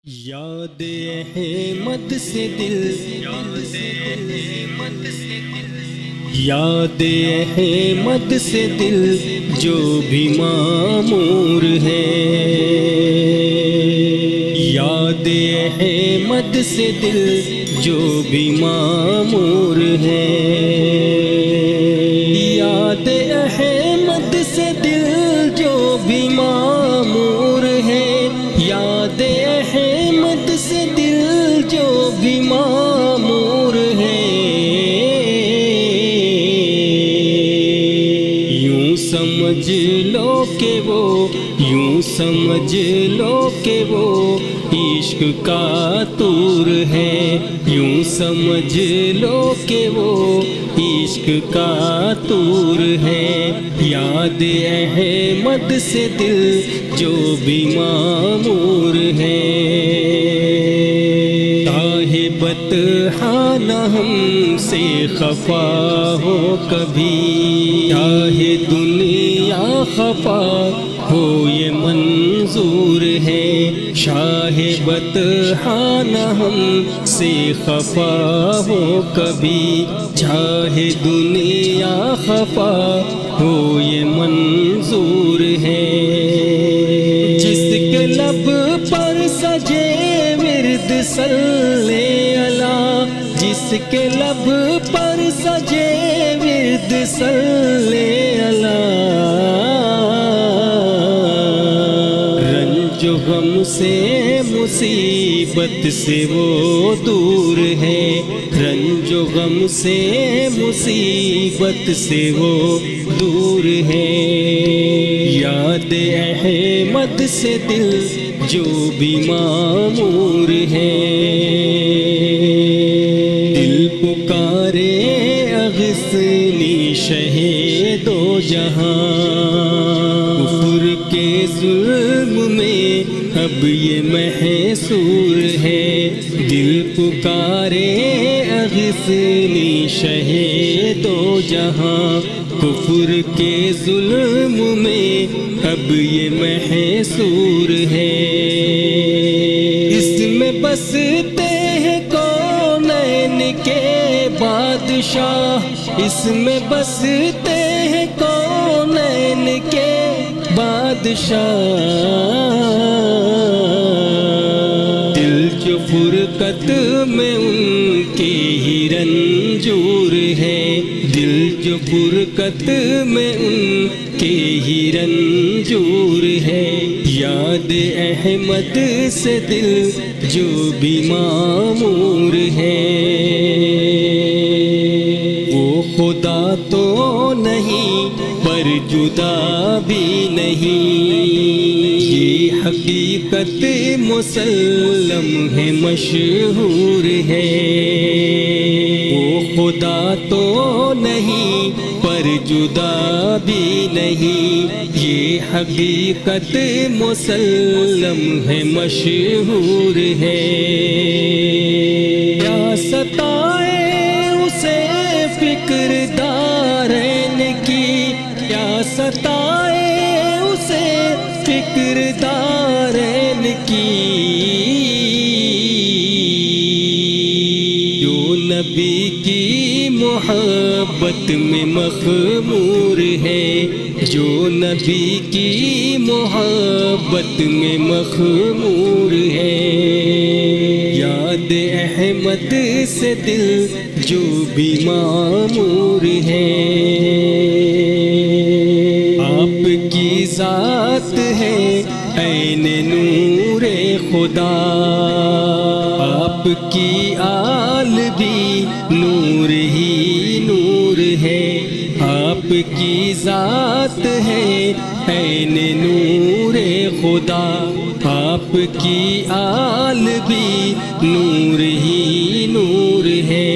یاد احمد سے دل، یاد احمد سے دل جو بھی معمور ہے، یاد احمد سے دل جو بھی معمور ہے، یاد احمد سے دل جو بھی معمور ہے، یاد احمد سے دل جو بھی معمور ہے، یوں سمجھ لو کہ وہ، یوں سمجھ لو کہ وہ عشق کا طور ہے، یوں سمجھ لو کہ وہ عشق کا طور ہے، یاد احمد سے دل جو بھی معمور ہے، چاہے بطحہ نہ ہم سے خفا ہو کبھی، چاہے دنیا خفا ہو یہ منظور ہے، شاہ بطحہ نہ ہم سے خفا ہو کبھی، چاہے دنیا خفا ہو یہ منظور ہے، جس کے لب پر سجے ورد صلی اللہ، جس کے لب پر سجے ورد صلی اللہ، رنج و غم سے مصیبت سے وہ دور ہے، رنج و غم سے مصیبت سے وہ دور ہے، یاد احمد سے دل جو بھی معمور ہے، دل پکارے اغثنی شہ دو جہاں، کفر کے ظلم میں اب یہ محصور ہے، دل پکارے اغثنی شہ دو جہاں، کفر کے ظلم میں اب یہ محصور ہے، اس میں بستے ہیں کونین کے بادشاہ، اس میں بستے ہیں کونین کے بادشاہ، دل جو فرقت میں ان کے ہی رنجور ہے، دل جو فرقت میں ان کے ہی رنجور ہے، یاد احمد سے دل جو بھی معمور ہے، وہ خدا تو نہیں پر جدا بھی نہیں، یہ حقیقت مسلم ہے مشہور ہے، وہ خدا تو نہیں پر جدا بھی نہیں، یہ حقیقت مسلم ہے مشہور ہے، کیا ستائے اسے فکر دارین کی، کیا ستائے اسے فکر دارین کی، جو نبی کی محبت میں مخمور ہے، جو نبی کی محبت میں مخمور ہے، یاد احمد سے دل جو بھی معمور ہے، آپ کی ذات ہے عین نور خدا، آپ کی آل بھی نور ہی نور ہے، آپ کی ذات ہے عین نور خدا، آپ کی آل بھی نور ہی نور ہے،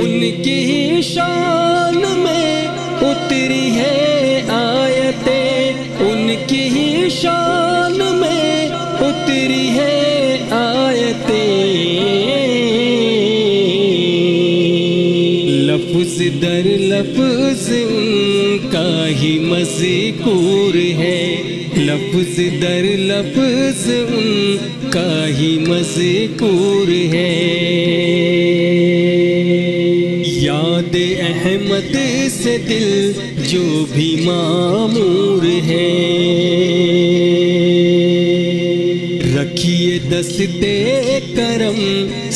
ان کی شان میں اتری ہے آیتیں، ان کی شان میں اتری ہے آیتیں، لفظ در لفظ ان کا ہی مذکور ہے، لفظ در لفظ ان کا ہی مذکور ہے. یاد احمد سے دل جو بھی معمور ہے. رکھیے دستے کرم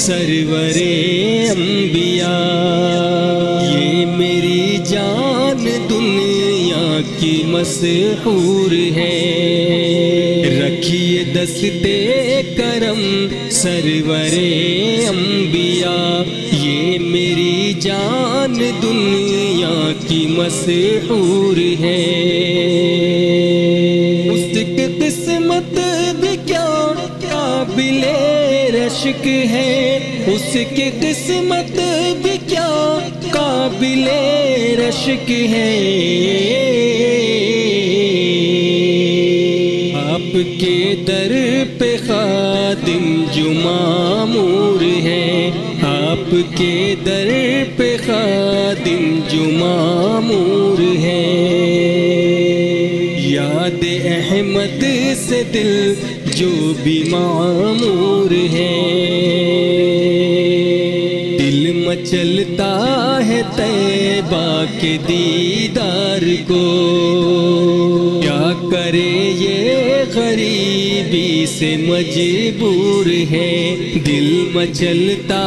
سرور انبیاء، یہ میری جان دنیا کی مسحور ہے. رکھیے دستے کرم سرور انبیاء، یہ میری جان دنیا کی مسحور ہے. اس کی قسمت بھی کیا قابل رشک ہے، اس کی قسمت بھی کیا قابل رشک ہے. آپ کے در پہ خادم جو معمور ہے، آپ کے در پہ خادم جو معمور ہے. یاد احمد سے دل جو بھی معمور ہے. دل مچلتا ہے طیبہ کے دیدار کو، کیا کرے یہ غریبی سے مجبور ہے. دل مچلتا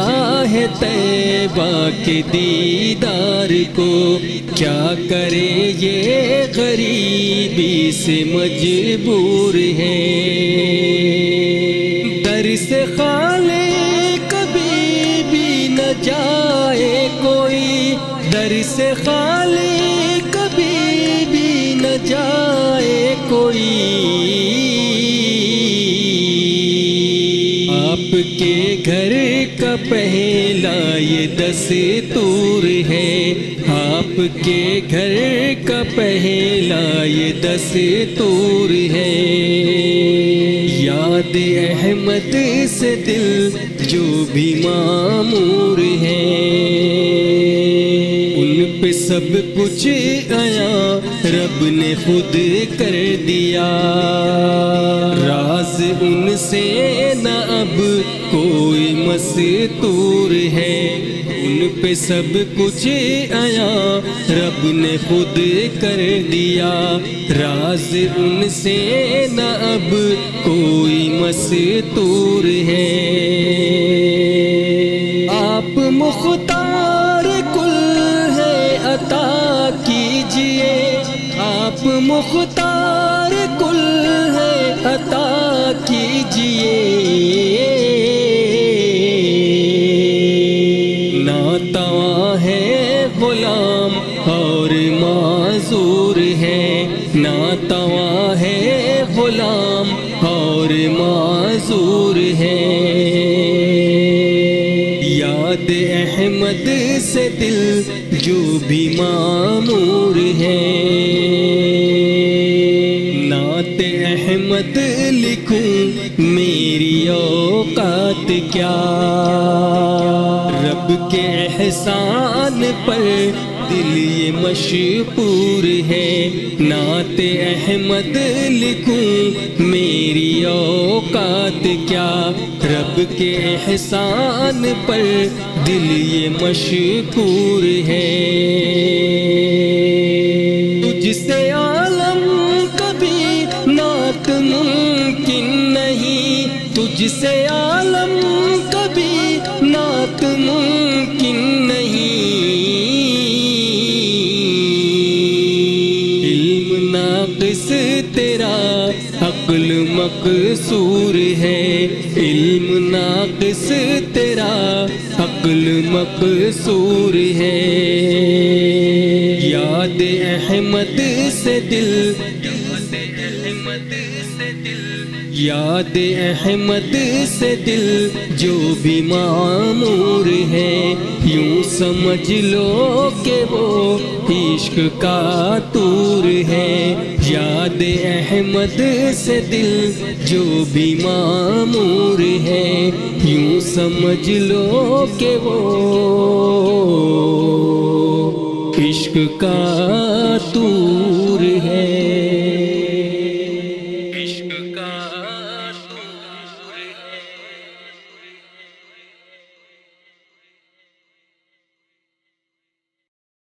ہے طیبہ کے دیدار کو، کیا کرے یہ غریبی سے مجبور ہے. در سے خالی کبھی بھی نہ جائے کوئی، در سے خالی کبھی بھی نہ جائے کوئی. آپ کے گھر کا پہلا یہ دستور ہے، آپ کے گھر کا پہلا یہ دستور ہے. یاد احمد سے دل جو بھی معمور ہے. ان پہ سب کچھ آیا رب نے خود کر دیا، راز ان سے نہ اب کوئی مستور ہے. ان پہ سب کچھ آیا رب نے خود کر دیا، راز ان سے نہ اب کوئی مستور ہے. آپ مختار کل ہے عطا کیجئے، آپ مختار کل ہے عطا کیجئے. ناتواں ہے غلام اور معذور ہے، ناتواں ہے غلام اور معذور ہے. یاد احمد سے دل جو بھی معمور ہے. نعت احمد لکھوں میری اوقات کیا، رب کے احسان پر دل یہ مشکور ہے. نعت احمد لکھوں میری اوقات کیا، رب کے احسان پر دل یہ مشکور ہے. تجھ سے عالم کبھی نعت ممکن نہیں، تجھ سے عالم کبھی نعت ممکن نہیں. علم ناقص تیرا عقل مقصور ہے، علم ناقص تیرا عقل مقصور ہے. یاد احمد سے دل، یاد احمد سے دل جو بھی معمور ہے. یوں سمجھ لو کہ وہ عشق کا طور ہے. یاد احمد سے دل جو بھی معمور ہے، یوں سمجھ لو کہ وہ عشق کا طور ہے.